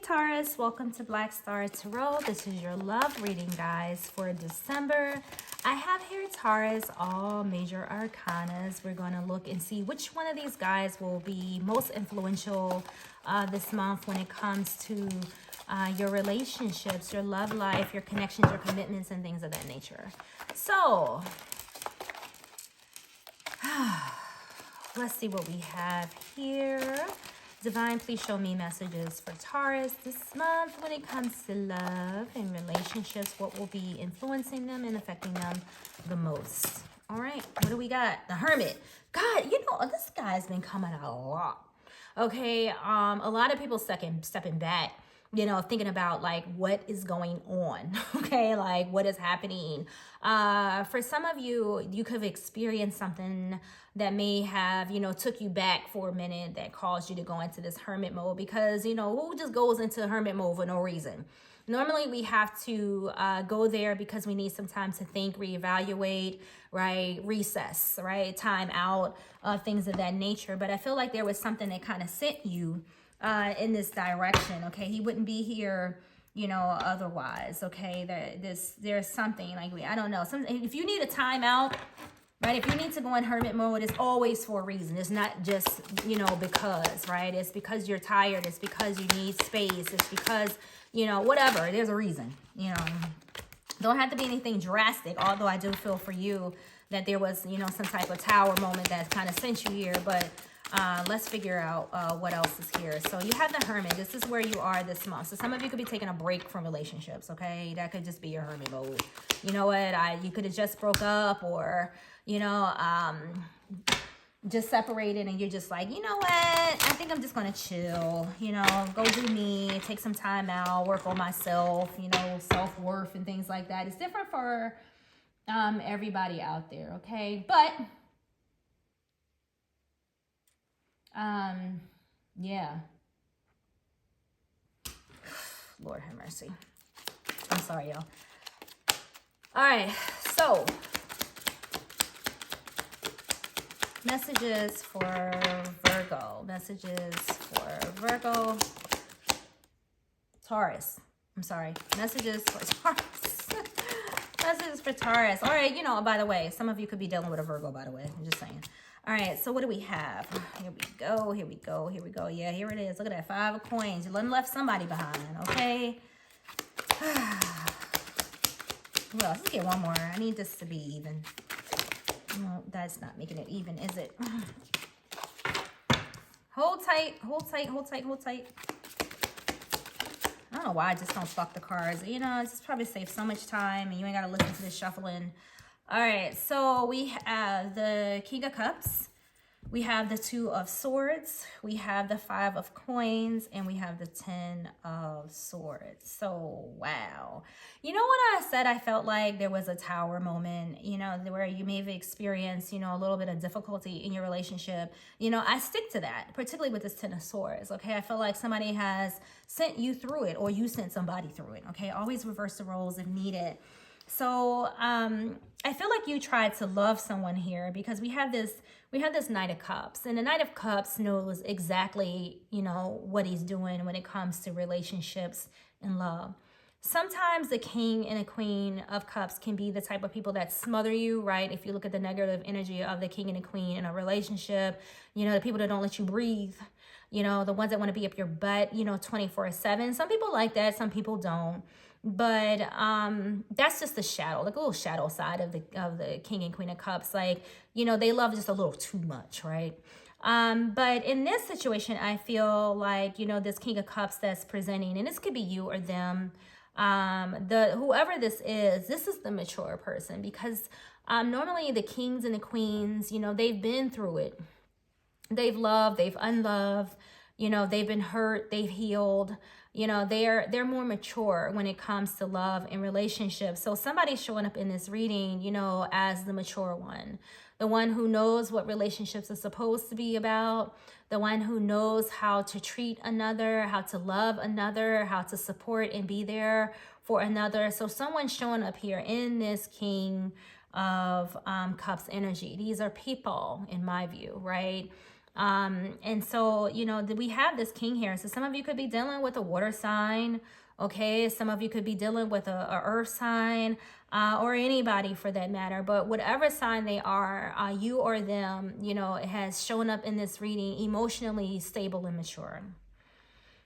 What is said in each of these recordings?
Taurus, welcome to Black Star Tarot. This is your love reading, guys, for December. I have here, Taurus, all major arcanas. We're going to look and see which one of these guys will be most influential this month when it comes to your relationships, your love life, your connections, your commitments, and things of that nature. So, let's see what we have here. Divine, please show me messages for Taurus this month when it comes to love and relationships. What will be influencing them and affecting them the most? All right, what do we got? The Hermit. God, you know, this guy's been coming out a lot. Okay, a lot of people stepping back, you know, thinking about like what is going on, okay, like what is happening. For some of you, you could have experienced something that may have, you know, took you back for a minute that caused you to go into this hermit mode, because, you know, who just goes into hermit mode for no reason? Normally we have to go there because we need some time to think, reevaluate, right? Recess, right? Time out, things of that nature. But I feel like there was something that kind of sent you in this direction, okay? He wouldn't be here, you know, otherwise, okay? There's something like, I don't know. If you need a timeout, right? If you need to go in hermit mode, it's always for a reason. It's not just, you know, because, right? It's because you're tired. It's because you need space. It's because, you know, whatever. There's a reason, you know. Don't have to be anything drastic, although I do feel for you that there was, you know, some type of tower moment that kind of sent you here. But let's figure out what else is here. So you have the Hermit. This is where you are this month. So some of you could be taking a break from relationships, okay? That could just be your hermit mode. You know what? You could have just broke up, or, you know, just separated, and you're just like, you know what? I think I'm just going to chill, you know, go do me, take some time out, work on myself, you know, self-worth and things like that. It's different for everybody out there, okay? But yeah. Lord have mercy. I'm sorry, y'all. All right, so messages for Virgo. Messages for Virgo. Taurus. I'm sorry. Messages for Taurus. Messages for Taurus. All right, you know, by the way, some of you could be dealing with a Virgo, by the way. I'm just saying. All right, so what do we have? Here we go, here we go, here we go. Yeah, here it is. Look at that, 5 of coins. You left somebody behind, okay? Well, let's get one more. I need this to be even. No, that's not making it even, is it? Hold tight, hold tight, hold tight, hold tight. I don't know why I just don't fuck the cards. You know, it's just probably save so much time and you ain't got to listen to this shuffling. All right, so we have the King of Cups. We have the 2 of Swords. We have the 5 of Coins. And we have the 10 of Swords. So, wow. You know what I said? I felt like there was a tower moment, you know, where you may have experienced, you know, a little bit of difficulty in your relationship. You know, I stick to that, particularly with this 10 of Swords, okay? I feel like somebody has sent you through it, or you sent somebody through it, okay? Always reverse the roles if needed. So I feel like you tried to love someone here, because we have this Knight of Cups, and the Knight of Cups knows exactly, you know, what he's doing when it comes to relationships and love. Sometimes the King and the Queen of Cups can be the type of people that smother you, right? If you look at the negative energy of the King and the Queen in a relationship, you know, the people that don't let you breathe, you know, the ones that want to be up your butt, you know, 24/7. Some people like that, some people don't. But that's just the shadow, like a little shadow side of the King and Queen of Cups. Like, you know, they love just a little too much, right? But in this situation, I feel like, you know, this King of Cups that's presenting, and this could be you or them, whoever this is the mature person, because normally the kings and the queens, you know, they've been through it. They've loved, they've unloved, you know, they've been hurt, they've healed. You know, they're more mature when it comes to love and relationships. So somebody's showing up in this reading, you know, as the mature one, the one who knows what relationships are supposed to be about, the one who knows how to treat another, how to love another, how to support and be there for another. So someone's showing up here in this King of Cups energy. These are people, in my view, right? And so, you know, we have this king here. So some of you could be dealing with a water sign. Okay. Some of you could be dealing with a earth sign, or anybody for that matter. But whatever sign they are, you or them, you know, it has shown up in this reading emotionally stable and mature.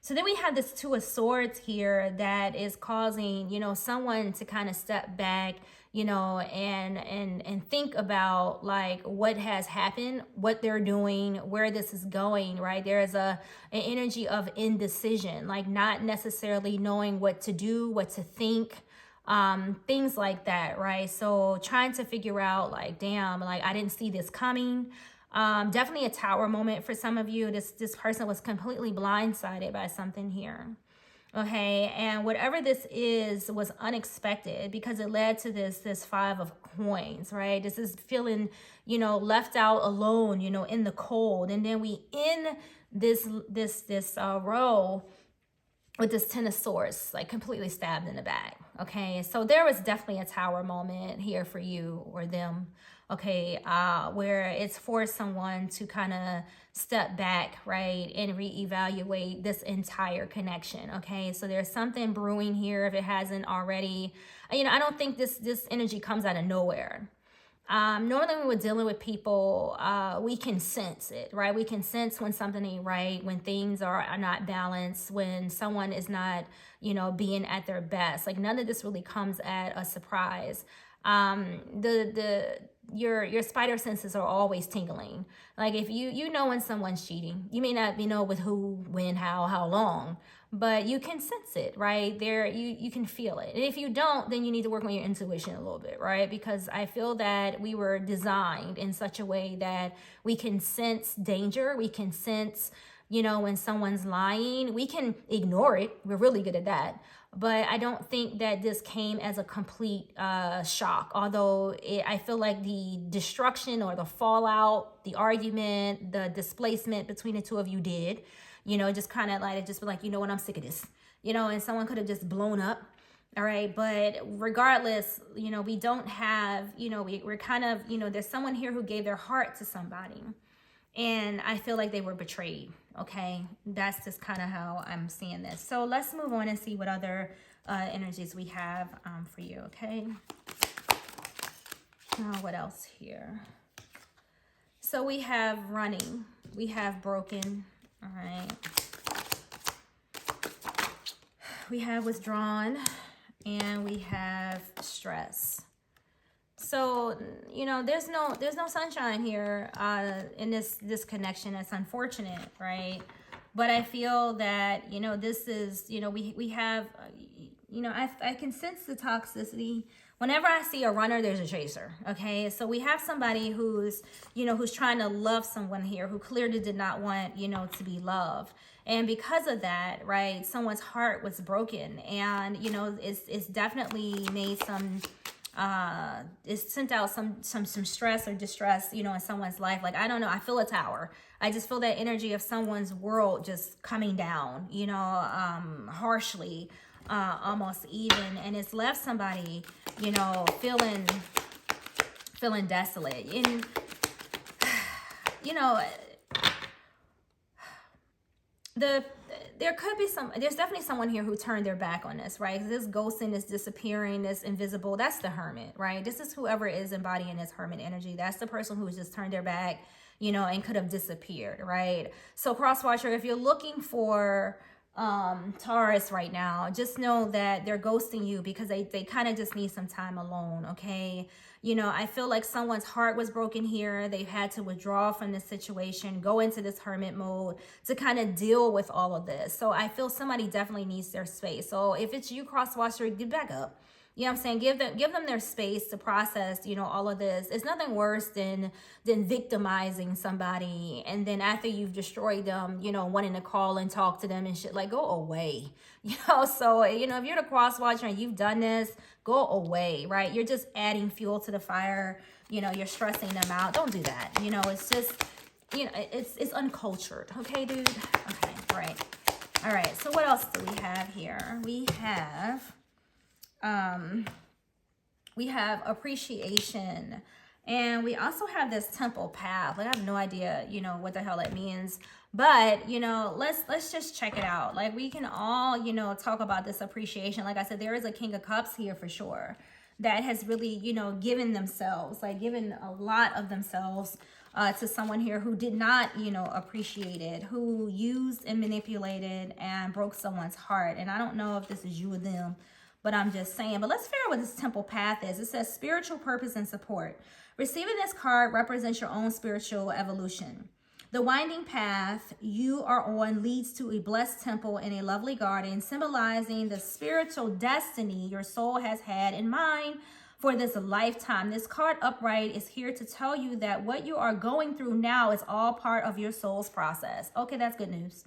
So then we have this Two of Swords here that is causing, you know, someone to kind of step back, you know, and think about like what has happened, what they're doing, where this is going, right? There's an energy of indecision, like not necessarily knowing what to do, what to think, things like that, right? So trying to figure out like, damn, like I didn't see this coming. Definitely a tower moment for some of you. This person was completely blindsided by something here. Okay, and whatever this is was unexpected because it led to this Five of Coins, right? This is feeling, you know, left out alone, you know, in the cold. And then we end this row with this Ten of Swords, like completely stabbed in the back. Okay, so there was definitely a tower moment here for you or them. Okay, where it's forced someone to kind of step back, right, and reevaluate this entire connection. Okay, so there's something brewing here if it hasn't already. You know, I don't think this energy comes out of nowhere. Normally when we're dealing with people, we can sense it, right? We can sense when something ain't right, when things are not balanced, when someone is not, you know, being at their best. Like none of this really comes at a surprise. Your spider senses are always tingling. Like if you know when someone's cheating, you may not know with who, when, how long, but you can sense it, right? There, you can feel it. And if you don't, then you need to work on your intuition a little bit, right? Because I feel that we were designed in such a way that we can sense danger. We can sense, you know, when someone's lying. We can ignore it. We're really good at that. But I don't think that this came as a complete shock. Although I feel like the destruction or the fallout, the argument, the displacement between the two of you did. You know, just kind of like, it just been like, you know what, I'm sick of this. You know, and someone could have just blown up. All right. But regardless, you know, we don't have, you know, we're kind of, you know, there's someone here who gave their heart to somebody. And I feel like they were betrayed. Okay, that's just kind of how I'm seeing this. So let's move on and see what other energies we have for you. Okay. What else here? So we have running. We have broken. All right. We have withdrawn, and we have stress. So, you know, there's no sunshine here in this connection. It's unfortunate, right? But I feel that, you know, this is, you know, we have, you know, I can sense the toxicity. Whenever I see a runner, there's a chaser, okay? So we have somebody who's, you know, who's trying to love someone here who clearly did not want, you know, to be loved. And because of that, right, someone's heart was broken. And, you know, it's definitely made some... it's sent out some stress or distress, you know, in someone's life. Like, I don't know, I feel a tower. I just feel that energy of someone's world just coming down, you know, harshly, almost even. And it's left somebody, you know, feeling desolate. And, you know, there's definitely someone here who turned their back on this, right? This ghosting, this disappearing, this invisible, that's the hermit, right? This is whoever is embodying this hermit energy. That's the person who's just turned their back, you know, and could have disappeared, right? So cross watcher, if you're looking for Taurus right now, just know that they're ghosting you because they kind of just need some time alone, okay? You know, I feel like someone's heart was broken here. They've had to withdraw from this situation, go into this hermit mode to kind of deal with all of this. So I feel somebody definitely needs their space. So if it's you, cross watcher, get back up. You know what I'm saying? Give them their space to process, you know, all of this. It's nothing worse than victimizing somebody. And then after you've destroyed them, you know, wanting to call and talk to them and shit, like, go away. You know, so, you know, if you're the cross watcher and you've done this, go away, right? You're just adding fuel to the fire. You know, you're stressing them out. Don't do that. You know, it's just, you know, it's uncultured. Okay, dude? Okay, right. All right, so what else do we have here? We have appreciation And we also have this temple path. Like, I have no idea, you know, what the hell it means. But, you know, let's just check it out. Like, we can all, you know, talk about this appreciation. Like I said, there is a King of Cups here for sure that has really, you know, given themselves, like given a lot of themselves to someone here who did not, you know, appreciate it, who used and manipulated and broke someone's heart. And I don't know if this is you or them, but I'm just saying. But let's figure out what this temple path is. It says spiritual purpose and support. Receiving this card represents your own spiritual evolution. The winding path you are on leads to a blessed temple in a lovely garden, symbolizing the spiritual destiny your soul has had in mind for this lifetime. This card upright is here to tell you that what you are going through now is all part of your soul's process. Okay, that's good news.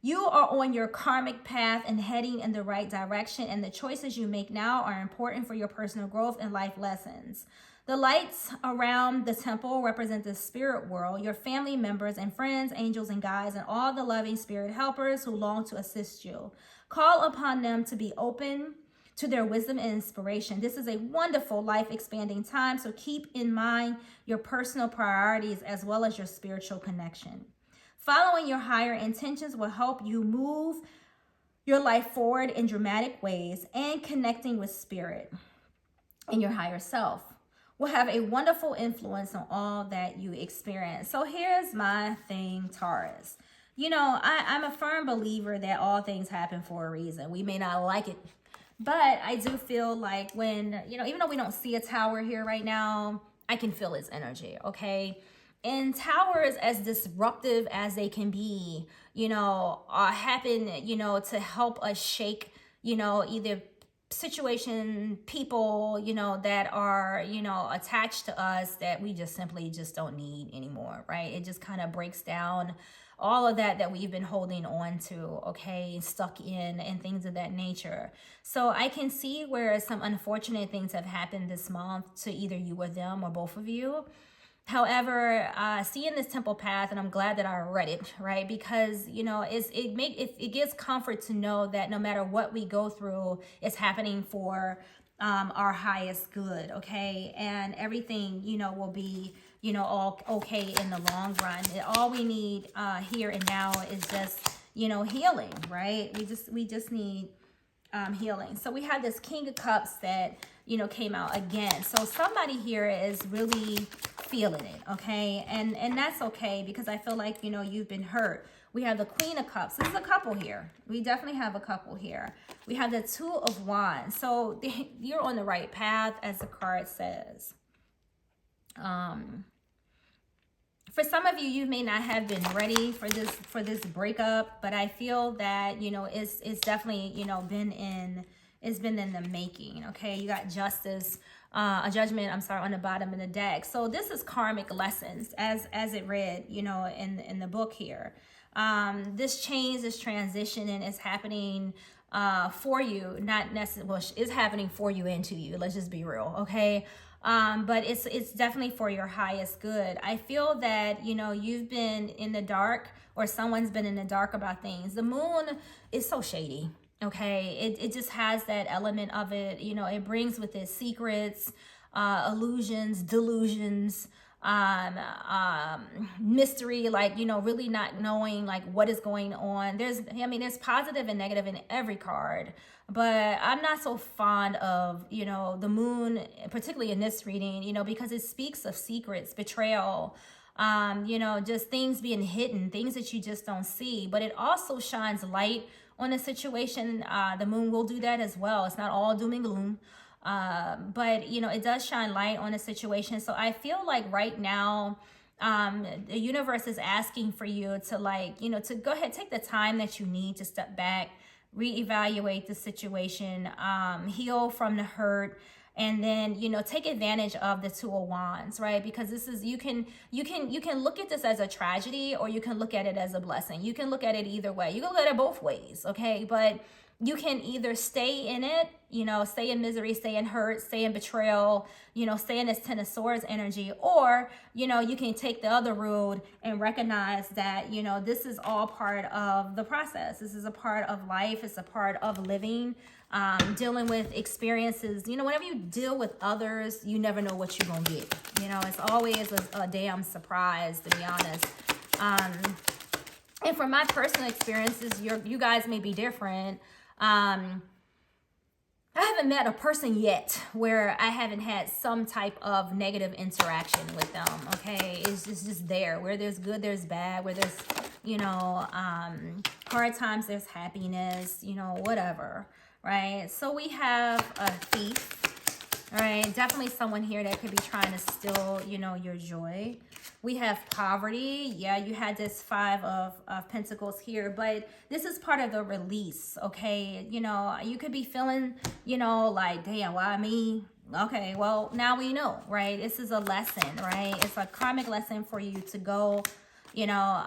You are on your karmic path and heading in the right direction, and the choices you make now are important for your personal growth and life lessons. The lights around the temple represent the spirit world, your family members and friends, angels and guides, and all the loving spirit helpers who long to assist you. Call upon them to be open to their wisdom and inspiration. This is a wonderful life-expanding time, so keep in mind your personal priorities as well as your spiritual connection. Following your higher intentions will help you move your life forward in dramatic ways, and connecting with spirit and your higher self will have a wonderful influence on all that you experience. So here's my thing, Taurus. You know, I'm a firm believer that all things happen for a reason. We may not like it, but I do feel like when, you know, even though we don't see a tower here right now, I can feel its energy, okay? And towers, as disruptive as they can be, you know, happen, you know, to help us shake, you know, either situation, people, you know, that are, you know, attached to us that we just simply just don't need anymore, right? It just kind of breaks down all of that we've been holding on to, okay, stuck in and things of that nature. So I can see where some unfortunate things have happened this month to either you or them or both of you. However, seeing this temple path, and I'm glad that I read it, right? Because, you know, it gives comfort to know that no matter what we go through, it's happening for our highest good, okay? And everything, you know, will be, you know, all okay in the long run. All we need here and now is just, you know, healing, right? We just need healing. So we have this King of Cups that, you know, came out again. So somebody here is really feeling it, okay? And that's okay, because I feel like, you know, you've been hurt. We have the Queen of Cups. There's a couple here. We definitely have a couple here. We have the Two of Wands. So you're on the right path, as the card says. For some of you, you may not have been ready for this breakup, but I feel that, you know, it's definitely, you know, been in the making, okay? You got justice, a judgment, I'm sorry, on the bottom of the deck. So this is karmic lessons, as it read, you know, in the book here. This change, this transition, and it's happening for you, not necessarily, well, it's happening for you and to you. Let's just be real, okay? But it's definitely for your highest good. I feel that, you know, you've been in the dark, or someone's been in the dark about things. The moon is so shady, okay? It just has that element of it. You know, it brings with it secrets, illusions, delusions, mystery, like, you know, really not knowing like what is going on. There's positive and negative in every card, but I'm not so fond of, you know, the moon, particularly in this reading, you know, because it speaks of secrets, betrayal, you know, just things being hidden, things that you just don't see. But it also shines light on a situation. The moon will do that as well. It's not all doom and gloom. But, you know, it does shine light on a situation. So I feel like right now, the universe is asking for you to, like, you know, to go ahead, take the time that you need to step back, reevaluate the situation, heal from the hurt, and then, you know, take advantage of the Two of Wands, right? Because this is, you can look at this as a tragedy, or you can look at it as a blessing. You can look at it either way. You can look at it both ways, okay? But You can either stay in it, you know, stay in misery, stay in hurt, stay in betrayal, you know, stay in this Ten of Swords energy, or, you know, you can take the other road and recognize that, you know, this is all part of the process. This is a part of life. It's a part of living, dealing with experiences. You know, whenever you deal with others, you never know what you're going to get. You know, it's always a damn surprise, to be honest. And from my personal experiences, you guys may be different. I haven't met a person yet where I haven't had some type of negative interaction with them. Okay, it's just there. Where there's good, there's bad. Where there's, you know, hard times, there's happiness. You know, whatever. Right. So we have a thief. All right, definitely someone here that could be trying to steal, you know, your joy. We have poverty. Yeah, you had this Five of Pentacles here, but this is part of the release, okay? You know, you could be feeling, you know, like, damn, why me? Okay, well, now we know, right? This is a lesson, right? It's a karmic lesson for you to go, you know,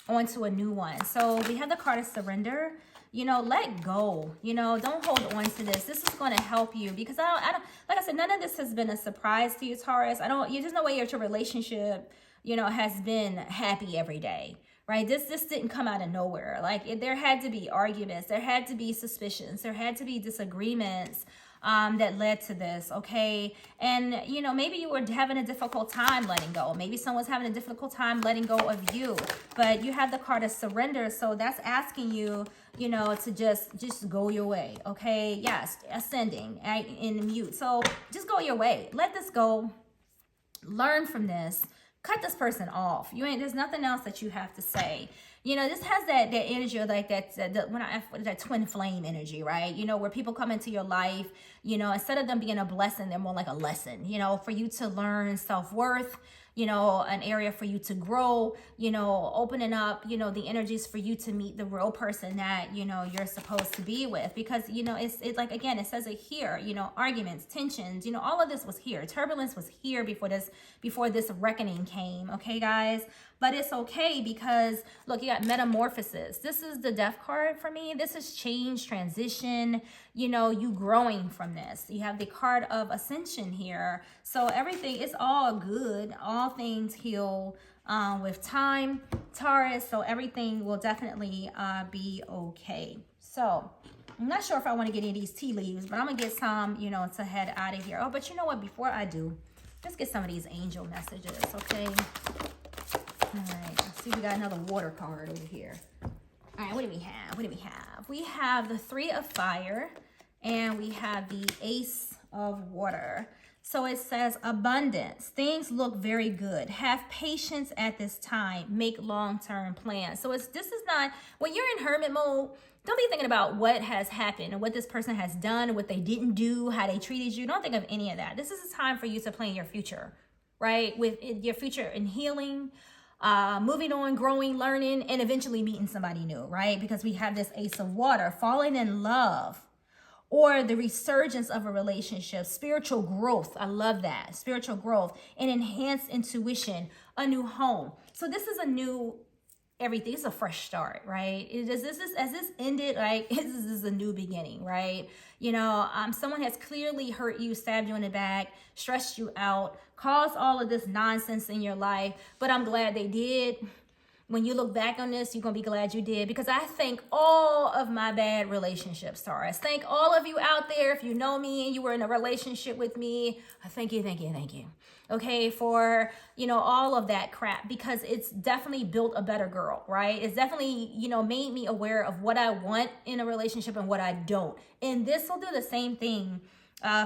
onto a new one. So we have the card of surrender. You know, let go. You know, don't hold on to this. This is going to help you because I don't, like I said, none of this has been a surprise to you, Taurus. There's no way your relationship, you know, has been happy every day, right? This didn't come out of nowhere. Like there had to be arguments. There had to be suspicions. There had to be disagreements that led to this, okay? And, you know, maybe you were having a difficult time letting go. Maybe someone's having a difficult time letting go of you. But you have the card of surrender, so that's asking you, you know, to just go your way, okay? Yes, ascending, right, in mute. So just go your way. Let this go. Learn from this. Cut this person off. There's nothing else that you have to say. You know, this has that energy of like that twin flame energy, right? You know, where people come into your life, you know, instead of them being a blessing, they're more like a lesson, you know, for you to learn self-worth, you know, an area for you to grow, you know, opening up, you know, the energies for you to meet the real person that, you know, you're supposed to be with. Because, you know, it's like, again, it says it here, you know, arguments, tensions, you know, all of this was here. Turbulence was here before this reckoning came. Okay, guys? But it's okay because, look, you got metamorphosis. This is the death card for me. This is change, transition, you know, you growing from this. You have the card of ascension here. So everything is all good. All things heal with time, Taurus. So everything will definitely be okay. So I'm not sure if I want to get any of these tea leaves, but I'm going to get some, you know, to head out of here. Oh, but you know what? Before I do, let's get some of these angel messages, okay? All right, let's see, we got another water card over here. All right, what do we have? What do we have? We have the Three of Fire, and we have the Ace of Water. So it says abundance. Things look very good. Have patience at this time. Make long-term plans. So this is not, when you're in hermit mode, don't be thinking about what has happened and what this person has done, what they didn't do, how they treated you. Don't think of any of that. This is a time for you to plan your future, right? With your future in healing, moving on, growing, learning, and eventually meeting somebody new, right? Because we have this Ace of Water, falling in love, or the resurgence of a relationship, spiritual growth. I love that. Spiritual growth and enhanced intuition, a new home. So this is a new everything. It's a fresh start, right? As this ended, like this is a new beginning, right? You know, someone has clearly hurt you, stabbed you in the back, stressed you out, caused all of this nonsense in your life, but I'm glad they did. When you look back on this, you're going to be glad you did, because I thank all of my bad relationships, Taurus. Thank all of you out there. If you know me and you were in a relationship with me, I thank you, thank you, thank you. Okay, for, you know, all of that crap, because it's definitely built a better girl, right? It's definitely, you know, made me aware of what I want in a relationship and what I don't. And this will do the same thing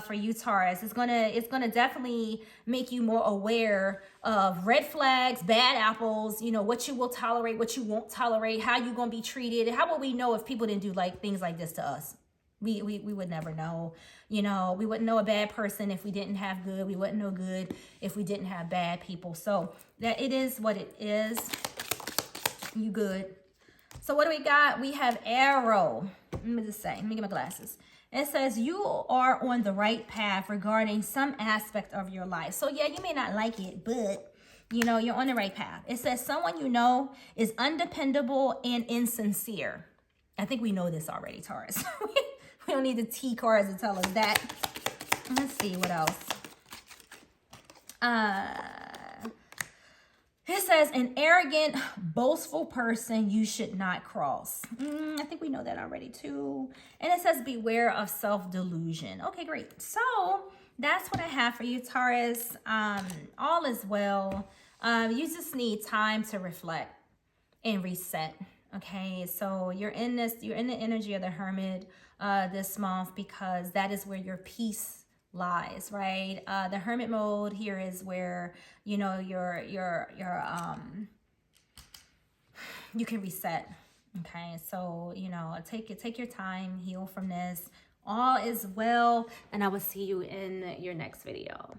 for you, Taurus. It's gonna definitely make you more aware of red flags, bad apples, you know, what you will tolerate, what you won't tolerate, how you gonna be treated. How will we know if people didn't do like things like this to us? We would never know. You know, we wouldn't know a bad person if we didn't have good. We wouldn't know good if we didn't have bad people. So that it is what it is. You good. So what do we got? We have arrow. Let me just say, let me get my glasses. It says you are on the right path regarding some aspect of your life. So yeah, you may not like it, but you know, you're on the right path. It says someone you know is undependable and insincere. I think we know this already, Taurus. We don't need the T cards to tell us that. Let's see what else. It says, an arrogant, boastful person you should not cross. I think we know that already too. And it says, beware of self-delusion. Okay, great. So that's what I have for you, Taurus. All is well. You just need time to reflect and reset. Okay, so you're in the energy of the Hermit this month, because that is where your peace lies, right? The Hermit mode here is where, you know, you can reset. Okay, so, you know, take your time, heal from this. All is well, and I will see you in your next video.